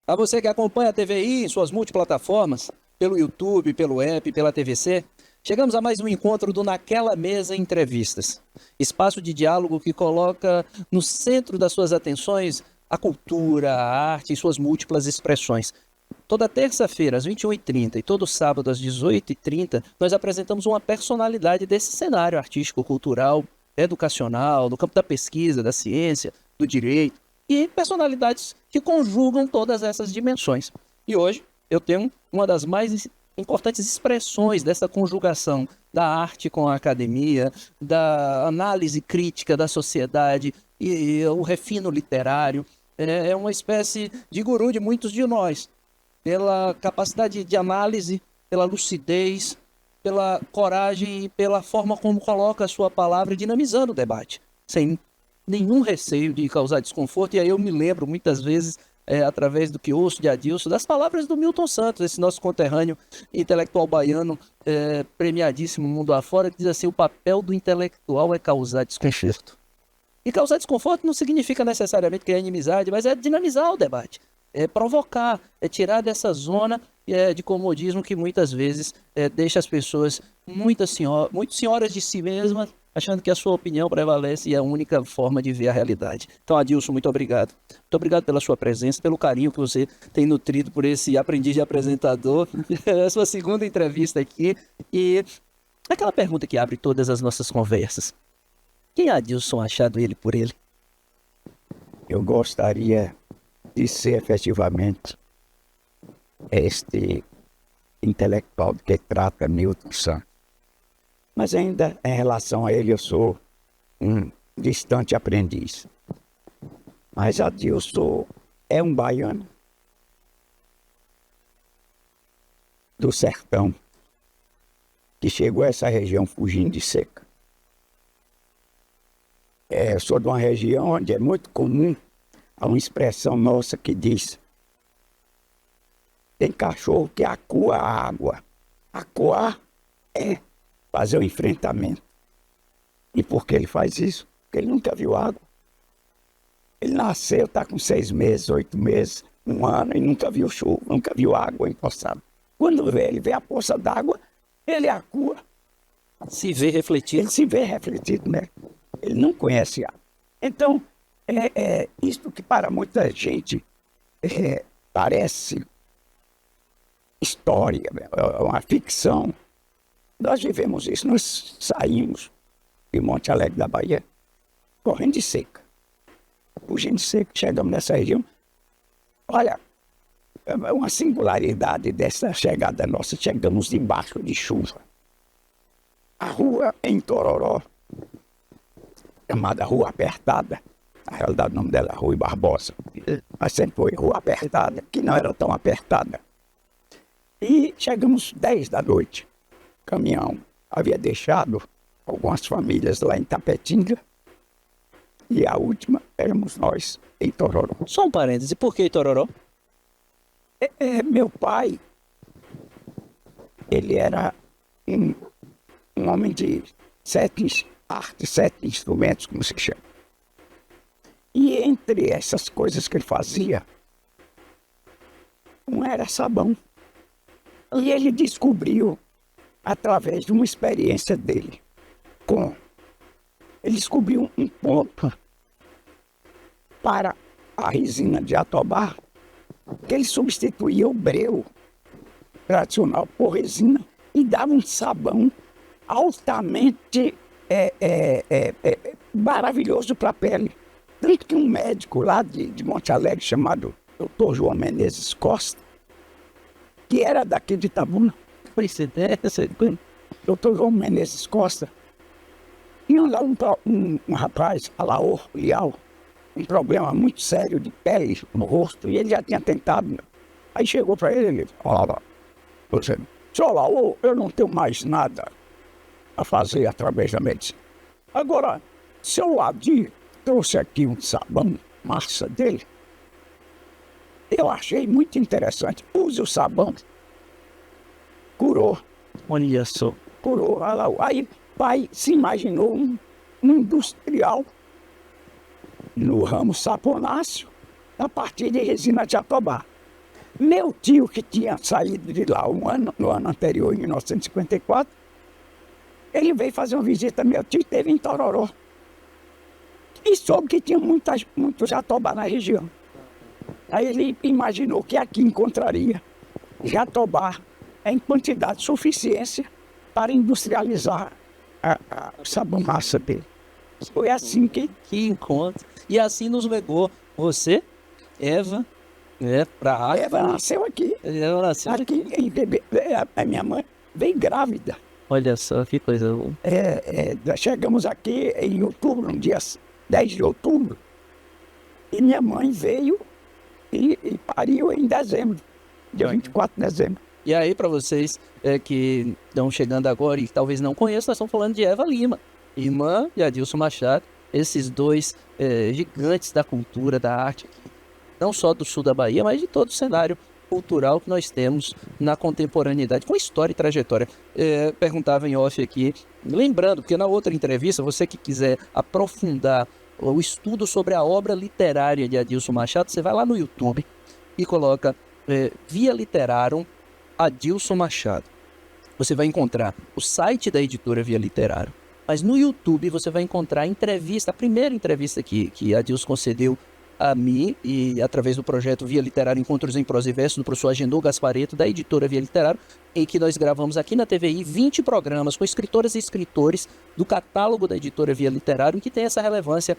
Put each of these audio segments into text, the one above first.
A você que acompanha a TVI em suas multiplataformas, pelo YouTube, pelo app, pela TVC, chegamos a mais um encontro do Naquela Mesa Entrevistas. Espaço de diálogo que coloca no centro das suas atenções a cultura, a arte e suas múltiplas expressões. Toda terça-feira, às 21h30 e todo sábado, às 18h30, nós apresentamos uma personalidade desse cenário artístico, cultural, educacional, no campo da pesquisa, da ciência, do direito, e personalidades que conjugam todas essas dimensões. E hoje eu tenho uma das mais importantes expressões dessa conjugação da arte com a academia, da análise crítica da sociedade e o refino literário. É uma espécie de guru de muitos de nós, pela capacidade de análise, pela lucidez, pela coragem e pela forma como coloca a sua palavra dinamizando o debate, sem nenhum receio de causar desconforto. E aí eu me lembro muitas vezes, através do que ouço de Adilson, das palavras do Milton Santos, esse nosso conterrâneo intelectual baiano, premiadíssimo mundo afora, que diz assim: o papel do intelectual é causar desconforto. E causar desconforto não significa necessariamente criar inimizade, mas é dinamizar o debate, é provocar, é tirar dessa zona de comodismo que muitas vezes deixa as pessoas muito senhoras de si mesmas, achando que a sua opinião prevalece e é a única forma de ver a realidade. Então, Adilson, muito obrigado. Muito obrigado pela sua presença, pelo carinho que você tem nutrido por esse aprendiz de apresentador. É a sua segunda entrevista aqui. E aquela pergunta que abre todas as nossas conversas: quem é Adilson achado ele por ele? Eu gostaria de ser efetivamente este intelectual de que trata Milton Santos. Mas ainda em relação a ele eu sou um distante aprendiz. Mas Adilson é um baiano do sertão que chegou a essa região fugindo de seca. Eu sou de uma região onde é muito comum uma expressão nossa que diz: tem cachorro que acua a água. Acuar é fazer o enfrentamento. E por que ele faz isso? Porque ele nunca viu água. Ele nasceu, está com 6 meses, 8 meses, 1 ano, e nunca viu chuva, nunca viu água empoçada. Quando ele vê a poça d'água, ele acua. Se vê refletido. Ele se vê refletido, né? Ele não conhece água. Então, isto que para muita gente parece história, uma ficção. Nós vivemos isso, nós saímos de Monte Alegre da Bahia correndo de seca, fugindo de seca, chegamos nessa região. Olha, uma singularidade dessa chegada nossa: chegamos debaixo de chuva. A rua em Tororó, chamada Rua Apertada, na realidade o nome dela é Rui Barbosa, mas sempre foi Rua Apertada, que não era tão apertada. E chegamos 10 da noite. O caminhão havia deixado algumas famílias lá em Tapetinga, e a última éramos nós, em Tororó. Só um parêntese, por que Tororó? Meu pai, ele era um homem de 7 artes, 7 instrumentos, como se chama. E entre essas coisas que ele fazia, um era sabão. E ele descobriu, através de uma experiência dele, ele descobriu um ponto para a resina de Jatobá, que ele substituía o breu tradicional por resina e dava um sabão altamente maravilhoso para a pele. Tanto que um médico lá de Monte Alegre, chamado Dr. João Menezes Costa, que era daqui de Itabuna, Dr. João Menezes Costa, tinha lá um rapaz, Alaor Lial, um problema muito sério de pele no rosto, e ele já tinha tentado. Aí chegou para ele falava: senhor Alaor, eu não tenho mais nada a fazer através da medicina. Agora, seu Ladir trouxe aqui um sabão, massa dele. Eu achei muito interessante. Use o sabão. Curou. Olha só. Curou. Aí pai se imaginou um industrial no ramo saponáceo, a partir de resina de Jatobá. Meu tio, que tinha saído de lá no ano anterior, em 1954, ele veio fazer uma visita. Meu tio esteve em Tororó e soube que tinha muitos jatobá na região. Aí ele imaginou que aqui encontraria jatobá em quantidade suficiente para industrializar a sabão-massa dele. Foi assim que... Que encontro. E assim nos legou você, Eva, para a arte. Eva nasceu aqui. Ela nasceu Aqui em Bebê. A minha mãe veio grávida. Olha só, que coisa boa. Chegamos aqui em outubro, no dia 10 de outubro. E minha mãe veio e pariu em dezembro, dia 24 de dezembro. E aí, para vocês que estão chegando agora e talvez não conheçam, nós estamos falando de Eva Lima, irmã de Adilson Machado, esses dois gigantes da cultura, da arte, não só do sul da Bahia, mas de todo o cenário cultural que nós temos na contemporaneidade, com história e trajetória. Perguntava em off aqui, lembrando, porque na outra entrevista, você que quiser aprofundar o estudo sobre a obra literária de Adilson Machado, você vai lá no YouTube e coloca Via Literarum Adilson Machado. Você vai encontrar o site da editora Via Literarum, mas no YouTube você vai encontrar a entrevista, a primeira entrevista que Adilson concedeu a mim, e através do projeto Via Literário Encontros em Prosa e Verso, do professor Agenor Gasparetto, da editora Via Literário, em que nós gravamos aqui na TVI 20 programas com escritoras e escritores do catálogo da editora Via Literário, que tem essa relevância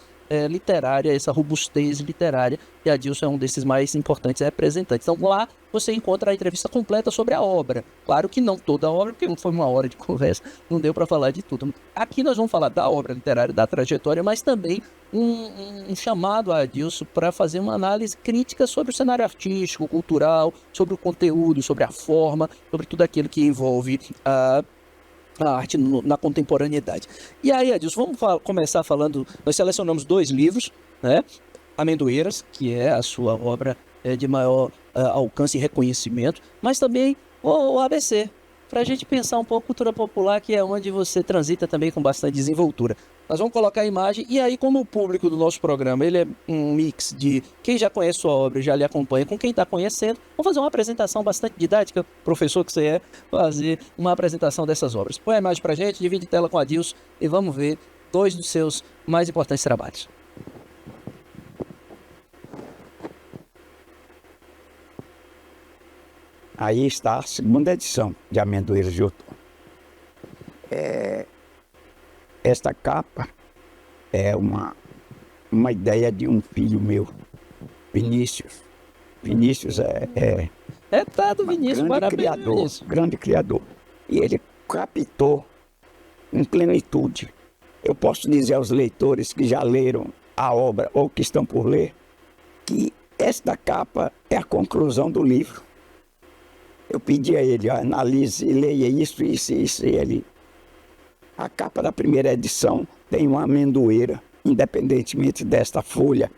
literária, essa robustez literária, e Adilson é um desses mais importantes representantes. Então lá você encontra a entrevista completa sobre a obra. Claro que não toda a obra, porque não foi uma hora de conversa, não deu para falar de tudo. Aqui nós vamos falar da obra literária, da trajetória, mas também um chamado a Adilson para fazer uma análise crítica sobre o cenário artístico, cultural, sobre o conteúdo, sobre a forma, sobre tudo aquilo que envolve a arte na contemporaneidade. E aí, Adilson, vamos começar falando. Nós selecionamos 2 livros, né? Amendoeiras, que é a sua obra de maior alcance e reconhecimento, mas também o ABC, para a gente pensar um pouco cultura popular, que é onde você transita também com bastante desenvoltura. Nós vamos colocar a imagem, e aí, como o público do nosso programa ele é um mix de quem já conhece sua obra, já lhe acompanha, com quem está conhecendo, vamos fazer uma apresentação bastante didática, professor que você é, fazer uma apresentação dessas obras. Põe a imagem para a gente, divide tela com a Adilson e vamos ver 2 dos seus mais importantes trabalhos. Aí está a segunda edição de Amendoeiras de Outono. Esta capa é uma ideia de um filho meu, Vinícius. Vinícius Tá do Vinícius, parabéns, Vinícius. Grande criador. E ele captou em plenitude. Eu posso dizer aos leitores que já leram a obra ou que estão por ler, que esta capa é a conclusão do livro. Eu pedi a ele, analise e leia isso, e ele... A capa da primeira edição tem uma amendoeira, independentemente desta folha,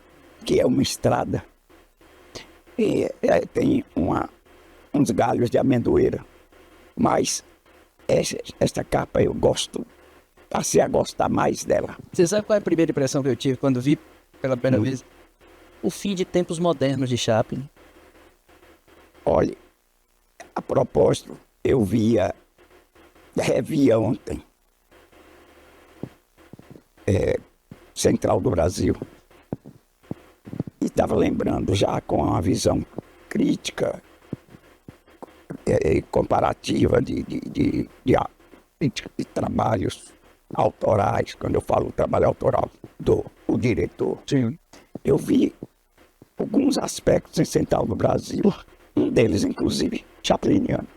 que é uma estrada. E tem uns galhos de amendoeira. Mas esta capa eu passei a gostar mais dela. Você sabe qual é a primeira impressão que eu tive quando vi pela primeira vez? O fim de tempos modernos de Chaplin. Olha, a propósito, eu revia ontem Central do Brasil e estava lembrando já com uma visão crítica e comparativa de trabalhos autorais. Quando eu falo trabalho autoral do diretor, Sim. eu vi alguns aspectos em Central do Brasil, um deles inclusive chapliniano.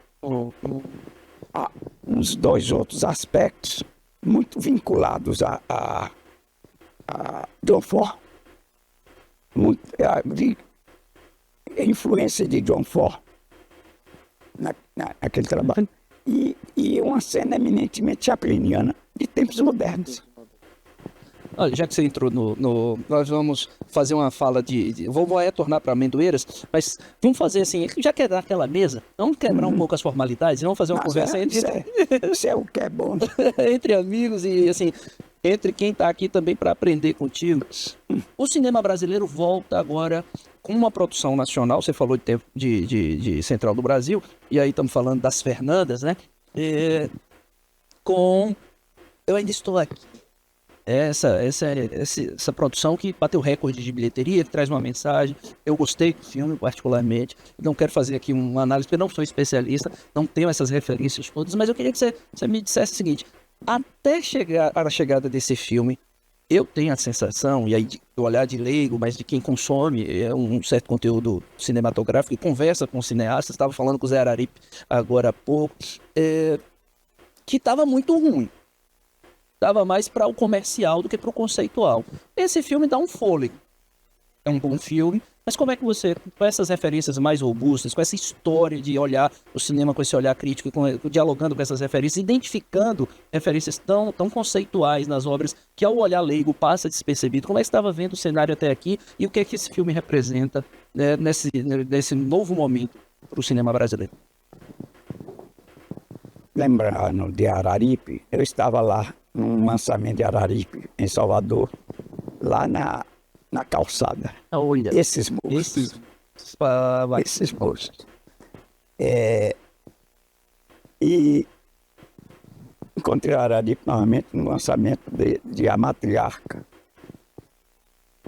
Há uns 2 outros aspectos muito vinculados a John Ford, de influência de John Ford naquele trabalho, e uma cena eminentemente chapliniana de tempos modernos. Olha, já que você entrou nós vamos fazer uma fala vou retornar para Amendoeiras, mas vamos fazer assim, já que é daquela mesa, vamos quebrar um pouco as formalidades, vamos fazer uma conversa Isso é o que é bom. entre amigos e assim, entre quem está aqui também para aprender contigo. O cinema brasileiro volta agora com uma produção nacional, você falou de Central do Brasil, e aí estamos falando das Fernandas, né? Com Eu Ainda Estou Aqui. Essa produção que bateu recorde de bilheteria, que traz uma mensagem. Eu gostei do filme, particularmente. Não quero fazer aqui uma análise, porque eu não sou especialista, não tenho essas referências todas, mas eu queria que você me dissesse o seguinte: até chegar a chegada desse filme, eu tenho a sensação, e aí do olhar de leigo, mas de quem consome um certo conteúdo cinematográfico e conversa com cineastas, estava falando com o Zé Araripe agora há pouco, que estava muito ruim. Estava mais para o comercial do que para o conceitual. Esse filme dá um fôlego. É um bom filme, mas como é que você, com essas referências mais robustas, com essa história de olhar o cinema com esse olhar crítico, dialogando com essas referências, identificando referências tão conceituais nas obras, que ao olhar leigo passa despercebido, como é que você estava vendo o cenário até aqui e o que é que esse filme representa, né, nesse novo momento para o cinema brasileiro? Lembrando de Araripe, eu estava lá num lançamento de Araripe, em Salvador, lá na calçada. Olha, Esses moços. Esses moços. E encontrei Araripe novamente no lançamento de A Matriarca.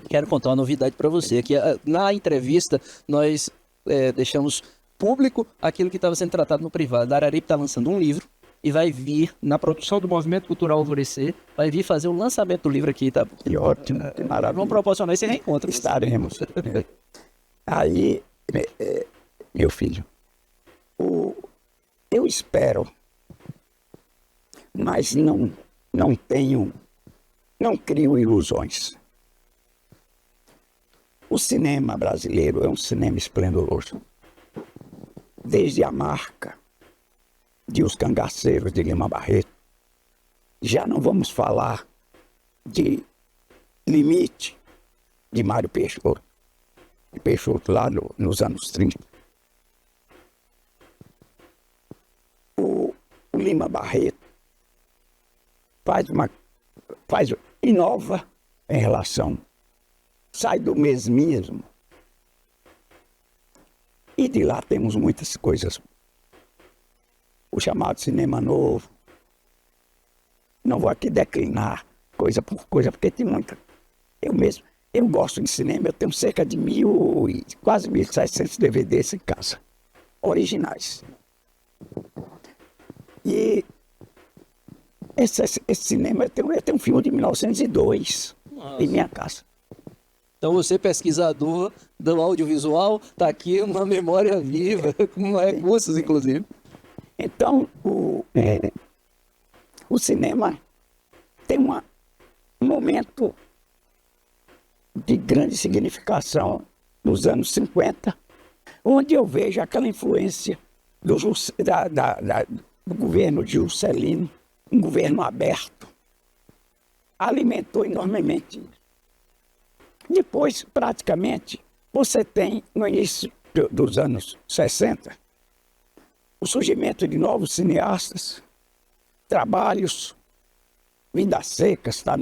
Quero contar uma novidade para você, que na entrevista nós deixamos público aquilo que estava sendo tratado no privado. A Araripe está lançando um livro e vai vir, na produção do Movimento Cultural Alvorecer, vai vir fazer o lançamento do livro aqui, tá? Que ótimo, que maravilha. Vamos proporcionar esse reencontro. Estaremos. Aí, meu filho, eu espero, mas não crio ilusões. O cinema brasileiro é um cinema esplendoroso. Desde a marca de Os Cangaceiros de Lima Barreto, já não vamos falar de Limite de Mário Peixoto, lá nos anos 30. O Lima Barreto inova em relação, sai do mesmismo. E de lá temos muitas coisas. O chamado cinema novo. Não vou aqui declinar coisa por coisa, porque tem muita. Eu gosto de cinema, eu tenho cerca de quase 1.700 DVDs em casa, originais. E esse cinema, eu tenho um filme de 1902 em minha casa. Então você, pesquisador do audiovisual, está aqui uma memória viva, com recursos, inclusive. Então, o cinema tem um momento de grande significação nos anos 50, onde eu vejo aquela influência do governo de Juscelino, um governo aberto, alimentou enormemente. Depois, praticamente, você tem, no início dos anos 60, o surgimento de novos cineastas, trabalhos, Vidas Secas está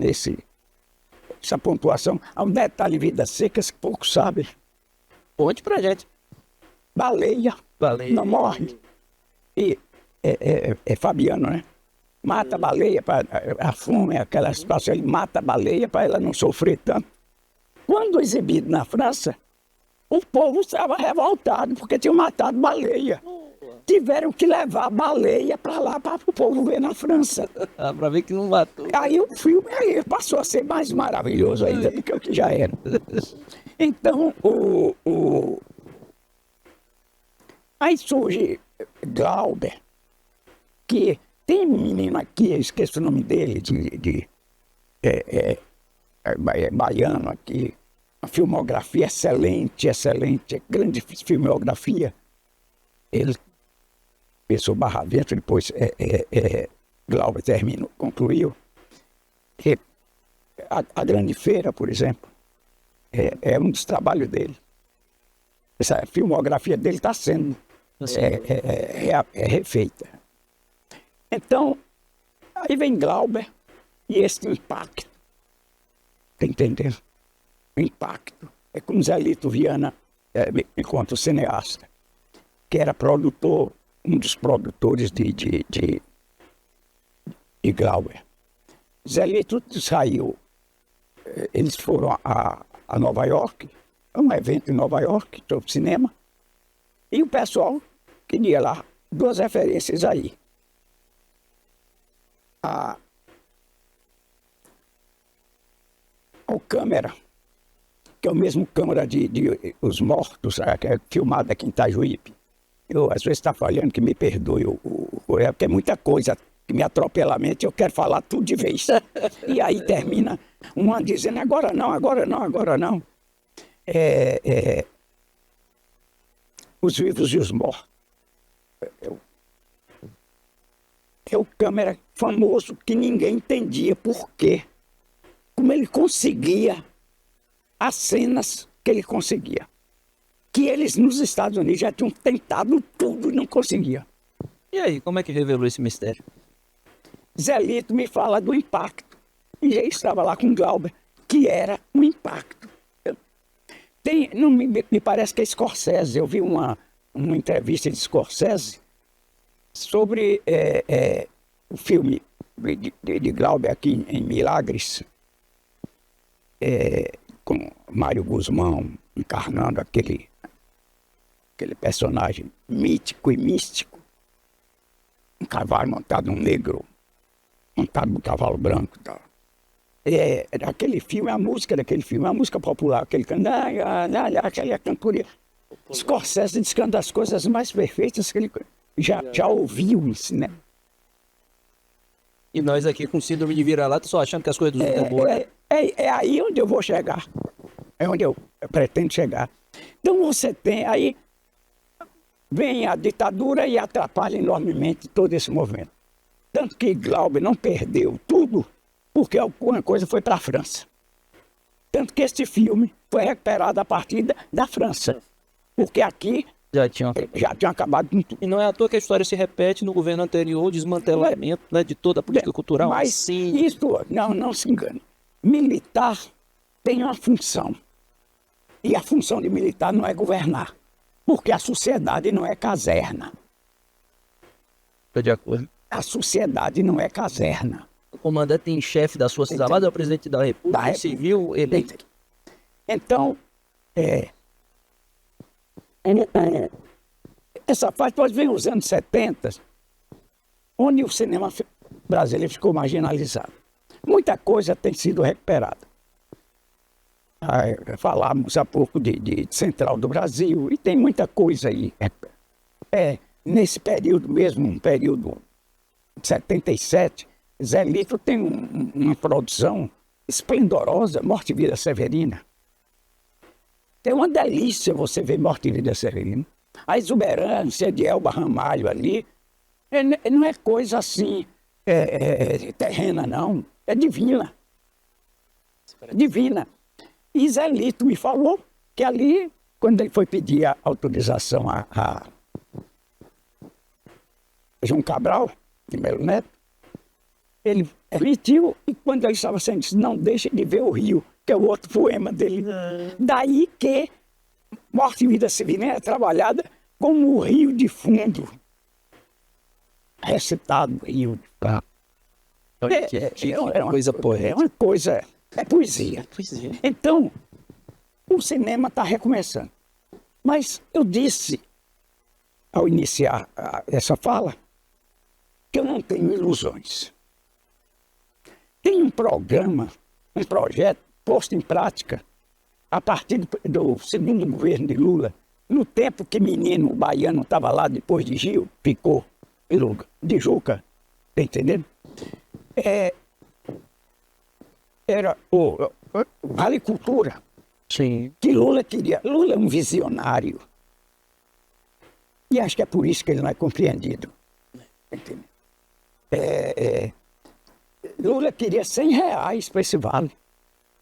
essa pontuação. Há um detalhe, Vidas Secas, que poucos sabem. Conte pra gente. Baleia não morre. E é Fabiano, né? Mata a baleia, a fome, aquela situação, ele mata a baleia para ela não sofrer tanto. Quando exibido na França, o povo estava revoltado porque tinham matado baleia. Tiveram que levar a baleia para lá para o povo ver na França. Para ver que não matou. Aí o filme passou a ser mais maravilhoso ainda do que o que já era. Então, aí surge Glauber, que tem um menino aqui, eu esqueço o nome dele, baiano aqui, uma filmografia excelente, grande filmografia. Ele pensou Barravento, depois Glauber concluiu. E a Grande Feira, por exemplo, é um dos trabalhos dele. Essa filmografia dele está sendo refeita. Então, aí vem Glauber e esse impacto. Tá entendendo? O impacto. É como Zé Lito Viana me conta o cineasta, que era produtor, um dos produtores de Glauber. Zé Lito saiu, eles foram a Nova York, um evento em Nova York, sobre cinema, e o pessoal queria lá 2 referências aí. O câmera, que é o mesmo câmera de Os Mortos, que é filmado aqui em Itajuípe. Eu, às vezes, está falhando, que me perdoe, porque é muita coisa que me atropela a mente, eu quero falar tudo de vez. E aí termina um ano dizendo, agora não, agora não, agora não. Os Vivos e os Mortos. É o câmera famoso que ninguém entendia por quê. Como ele conseguia as cenas que ele conseguia. Que eles nos Estados Unidos já tinham tentado tudo e não conseguiam. E aí, como é que revelou esse mistério? Zé Lito me fala do impacto. E ele estava lá com Glauber, que era um impacto. Não me parece que é Scorsese. Eu vi uma entrevista de Scorsese sobre o filme de Glauber aqui em Milagres, com Mário Guzmão encarnando aquele personagem mítico e místico, um cavalo montado num negro, montado num cavalo branco. Tá? Aquele filme, a música daquele filme, a música popular, aquele aquela cantoria. Scorsese diz que é uma das coisas mais perfeitas que ele já ouviu no cinema. E nós aqui com síndrome de vira-lata só achando que as coisas do mundo é boas. É aí onde eu vou chegar. É onde eu pretendo chegar. Então você tem aí, vem a ditadura e atrapalha enormemente todo esse movimento. Tanto que Glauber não perdeu tudo, porque alguma coisa foi para a França. Tanto que este filme foi recuperado a partir da França. Porque aqui já tinha acabado com tudo. E não é à toa que a história se repete no governo anterior, o desmantelamento, né, de toda a política cultural. Mas sim, isso, não se engane. Militar tem uma função. E a função de militar não é governar. Porque a sociedade não é caserna. Estou de acordo. A sociedade não é caserna. O comandante em chefe das Forças Armadas é o presidente da República, civil eleito. Então, essa fase pode vir nos anos 70, onde o cinema brasileiro ficou marginalizado. Muita coisa tem sido recuperada. Falamos há pouco de Central do Brasil, e tem muita coisa aí. Nesse período mesmo, um período de 77, Zé Lito tem uma produção esplendorosa, Morte e Vida Severina. É uma delícia você ver Morte e Vida Severina. A exuberância de Elba Ramalho ali, não é coisa assim, terrena, não. É divina. Divina. E Zé Lito me falou que ali, quando ele foi pedir a autorização a João Cabral, de Melo Neto, ele emitiu, e quando ele estava sendo, disse, não deixe de ver o Rio, que é o outro poema dele. Daí que Morte e Vida Severina é trabalhada como o Rio de Fundo. Recitado Rio de Fundo. É uma coisa poética. É uma coisa, é poesia. Então, o cinema está recomeçando. Mas eu disse, ao iniciar essa fala, que eu não tenho ilusões. Tem um programa, um projeto posto em prática a partir do segundo governo de Lula, no tempo que menino baiano estava lá depois de Gil, ficou de Juca, tá entendendo? Era o Vale Cultura. Sim. Que Lula queria. Lula é um visionário. E acho que é por isso que ele não é compreendido. Entendeu? Lula queria R$100 para esse vale.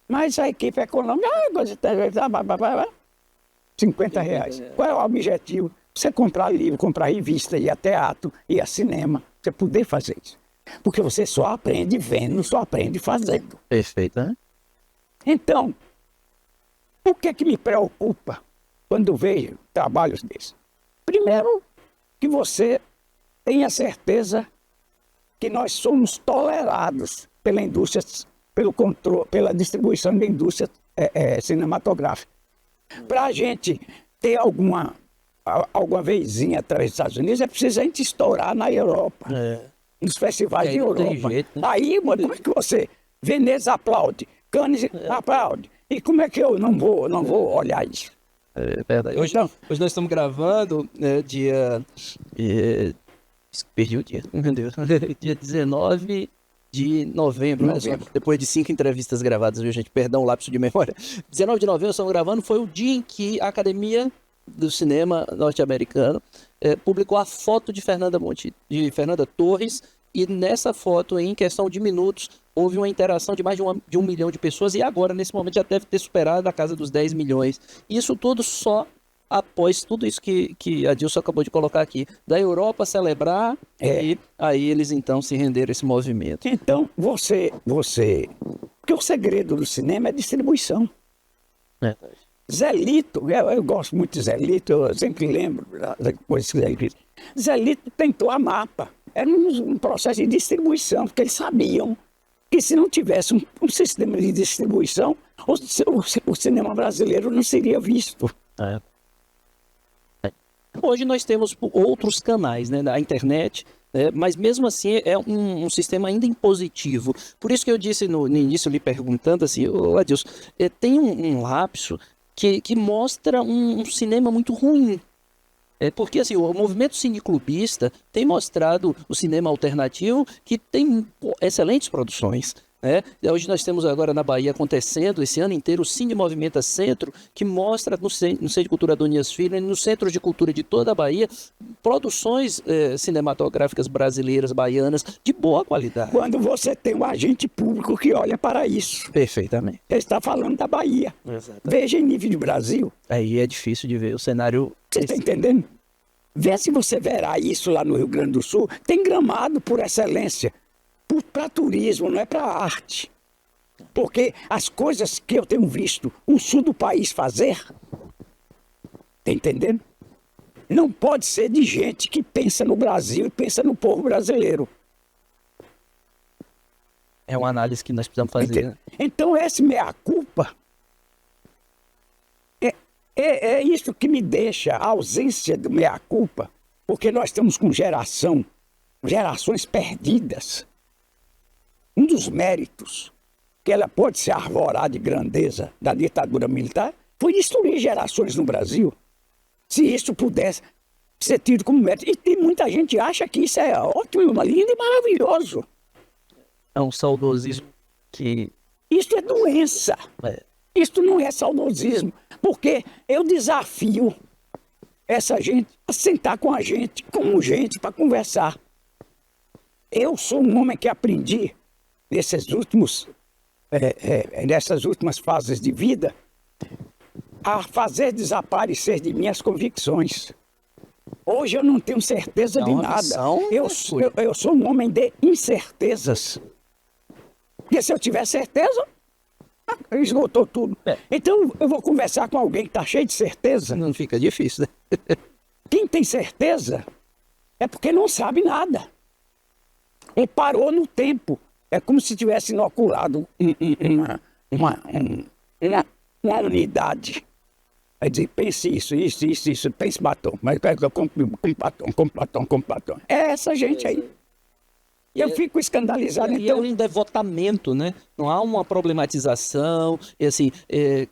Mas a equipe econômica, R$50. Qual é o objetivo? Você comprar livro, comprar revista, ir a teatro, ir a cinema. Você poder fazer isso. Porque você só aprende vendo, só aprende fazendo. Perfeito, né? Então, o que é que me preocupa quando vejo trabalhos desses? Primeiro, que você tenha certeza que nós somos tolerados pela indústria, pelo controle, pela distribuição da indústria cinematográfica. Para a gente ter alguma vezinha através dos Estados Unidos, é preciso a gente estourar na Europa, nos festivais de Aí não tem Europa. jeito, né? Aí, mano, como é que você, Veneza aplaude, Cannes aplaude, e como é que eu não vou olhar isso? É verdade. Hoje, Então- hoje nós estamos gravando dia. Perdi o dia, meu Deus. Dia 19 de novembro, olha só. Depois de 5 entrevistas gravadas, viu, gente? Perdão, lapso de memória. 19 de novembro, estamos gravando, foi o dia em que a Academia do Cinema norte-americano publicou a foto de Fernanda Torres, e nessa foto, em questão de minutos, houve uma interação de mais de 1 milhão de pessoas, e agora, nesse momento, já deve ter superado a casa dos 10 milhões. Isso tudo só após tudo isso que a Dilson acabou de colocar aqui, da Europa celebrar, e aí eles então se renderam a esse movimento. Então, porque o segredo do cinema é distribuição. Zé Lito, eu gosto muito de Zé Lito, eu sempre lembro das coisas que Zé Lito. Zé Lito tentou a mapa, era um processo de distribuição, porque eles sabiam que se não tivesse um sistema de distribuição, o cinema brasileiro não seria visto. Hoje nós temos outros canais, né, na internet, mas mesmo assim é um sistema ainda impositivo. Por isso que eu disse no início, lhe perguntando assim, Adilson, tem um lapso que mostra um cinema muito ruim. Porque assim, o movimento cineclubista tem mostrado o cinema alternativo que tem excelentes produções. Hoje nós temos agora na Bahia acontecendo esse ano inteiro o Cine Movimenta Centro, que mostra no Centro de Cultura Adonias Filho e no Centro de Cultura de toda a Bahia produções cinematográficas brasileiras, baianas, de boa qualidade. Quando você tem um agente público que olha para isso. Perfeitamente. Ele está falando da Bahia. Exatamente. Veja em nível de Brasil. Aí é difícil de ver o cenário. Você está entendendo? Vê se você verá isso lá no Rio Grande do Sul. Tem Gramado por excelência. Para turismo, não é para arte. Porque as coisas que eu tenho visto o sul do país fazer, tá entendendo? Não pode ser de gente que pensa no Brasil e pensa no povo brasileiro. É uma análise que nós precisamos fazer. Né? Então, essa meia-culpa é isso que me deixa a ausência do meia-culpa, porque nós estamos com gerações perdidas. Um dos méritos que ela pode se arvorar de grandeza da ditadura militar foi destruir gerações no Brasil. Se isso pudesse ser tido como mérito. E tem muita gente que acha que isso é ótimo, lindo e maravilhoso. É um saudosismo que... Isso é doença. Isso não é saudosismo. Porque eu desafio essa gente a sentar com a gente, como gente, para conversar. Eu sou um homem que aprendi nessas últimas fases de vida, a fazer desaparecer de mim as convicções. Hoje eu não tenho certeza de nada. Eu sou um homem de incertezas. Porque se eu tiver certeza, esgotou tudo. Então eu vou conversar com alguém que está cheio de certeza. Não fica difícil, né? Quem tem certeza é porque não sabe nada. Ele parou no tempo. É como se tivesse inoculado uma unidade. Vai dizer, pense isso, pense batom. Mas com batom. É essa gente aí. Eu fico escandalizado. E Então, ainda é votamento, né? Não há uma problematização, e assim,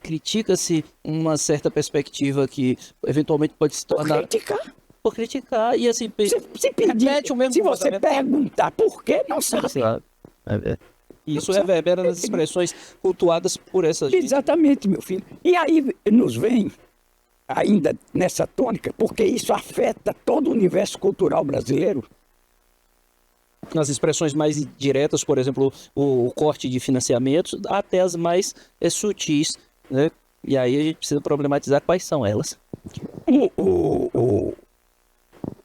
critica-se uma certa perspectiva que eventualmente pode se tornar... Por criticar, e assim... Se você perguntar por que, não sabe. Isso reverbera nas expressões cultuadas por essa gente. Exatamente, meu filho. E aí nos vem, ainda nessa tônica, porque isso afeta todo o universo cultural brasileiro. Nas expressões mais diretas, por exemplo, o corte de financiamentos, até as mais sutis, né? E aí a gente precisa problematizar quais são elas.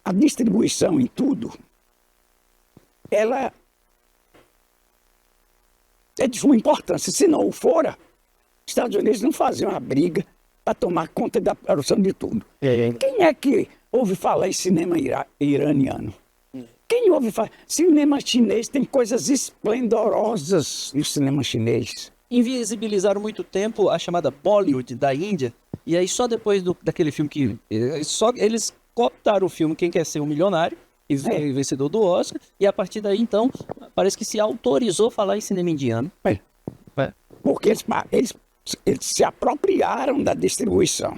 A distribuição em tudo, ela é de suma importância. Se não fora, os Estados Unidos não faziam a briga para tomar conta da produção de tudo. É. Quem é que ouve falar em cinema iraniano? Quem ouve falar? Cinema chinês tem coisas esplendorosas no cinema chinês. Invisibilizaram muito tempo a chamada Bollywood da Índia, e aí só depois daquele filme que... Só eles cooptaram o filme Quem Quer Ser um Milionário, e vencedor do Oscar, e a partir daí, então, parece que se autorizou falar em cinema indiano. Porque eles se apropriaram da distribuição.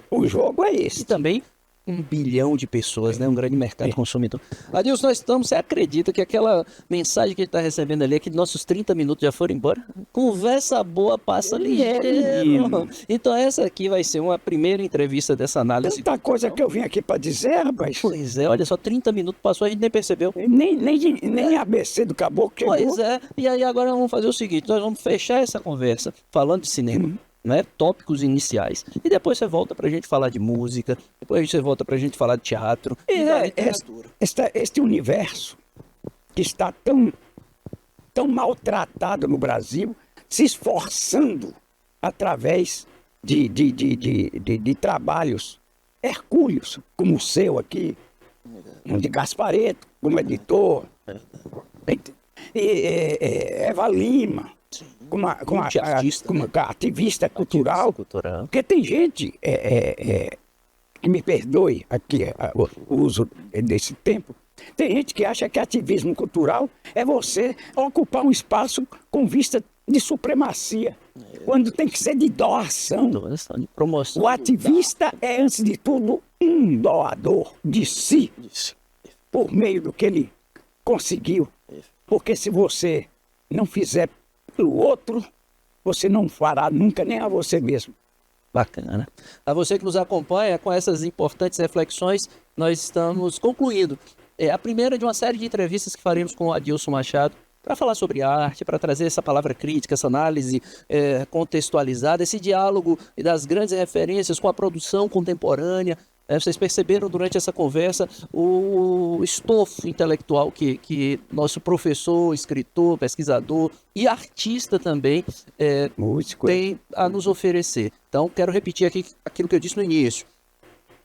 O jogo é E esse. também 1 bilhão de pessoas, né? Um grande mercado consumidor. Adilson, você acredita que aquela mensagem que a gente está recebendo ali, aqueles nossos 30 minutos já foram embora? Conversa boa passa ligeiro. Então essa aqui vai ser uma primeira entrevista dessa análise. Tanta coisa que eu vim aqui para dizer, rapaz. Pois é, olha só, 30 minutos passou, a gente nem percebeu. Nem ABC do caboclo chegou. Pois é, e aí agora vamos fazer o seguinte, nós vamos fechar essa conversa falando de cinema. Né, tópicos iniciais, e depois você volta pra gente falar de música, depois você volta pra gente falar de teatro e da literatura. Este universo que está tão maltratado no Brasil, se esforçando através de trabalhos hercúleos, como o seu aqui, de Gasparetto, como editor, e Eva Lima, como ativista cultural, porque tem gente, que me perdoe aqui o uso desse tempo, tem gente que acha que ativismo cultural é você ocupar um espaço com vista de supremacia, quando tem que ser de doação. De promoção. O ativista é, antes de tudo, um doador de si, por meio do que ele conseguiu. Porque se você não fizer pelo outro, você não fará nunca nem a você mesmo. Bacana. A você que nos acompanha, com essas importantes reflexões, nós estamos concluindo. A primeira de uma série de entrevistas que faremos com o Adilson Machado, para falar sobre arte, para trazer essa palavra crítica, essa análise contextualizada, esse diálogo das grandes referências com a produção contemporânea. Vocês perceberam durante essa conversa o estofo intelectual que nosso professor, escritor, pesquisador e artista também tem a nos oferecer. Então, quero repetir aqui aquilo que eu disse no início.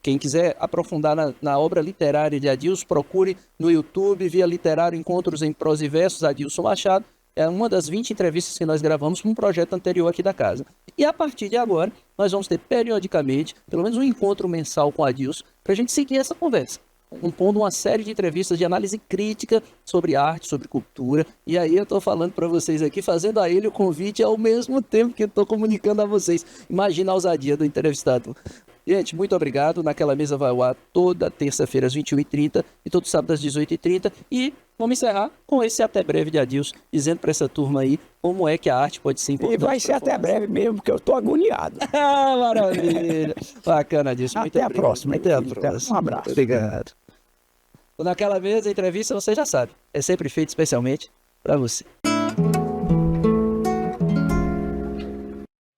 Quem quiser aprofundar na obra literária de Adilson, procure no YouTube, via Literário Encontros em Prosa e Versos, Adilson Machado. É uma das 20 entrevistas que nós gravamos para um projeto anterior aqui da casa. E a partir de agora, nós vamos ter periodicamente, pelo menos um encontro mensal com o Adilson, para a gente seguir essa conversa. Compondo uma série de entrevistas de análise crítica sobre arte, sobre cultura. E aí eu estou falando para vocês aqui, fazendo a ele o convite ao mesmo tempo que eu estou comunicando a vocês. Imagina a ousadia do entrevistado. Gente, muito obrigado. Naquela Mesa vai ao ar toda terça-feira às 21h30 e todo sábado às 18h30. E vamos encerrar com esse até breve de Adilson, dizendo para essa turma aí como é que a arte pode ser importante. E vai ser até breve mesmo, porque eu estou agoniado. Ah, maravilha. Bacana, Adilson. Até a próxima. Até a próxima. Um abraço. Obrigado. Naquela Mesa, a entrevista, você já sabe, é sempre feita especialmente para você.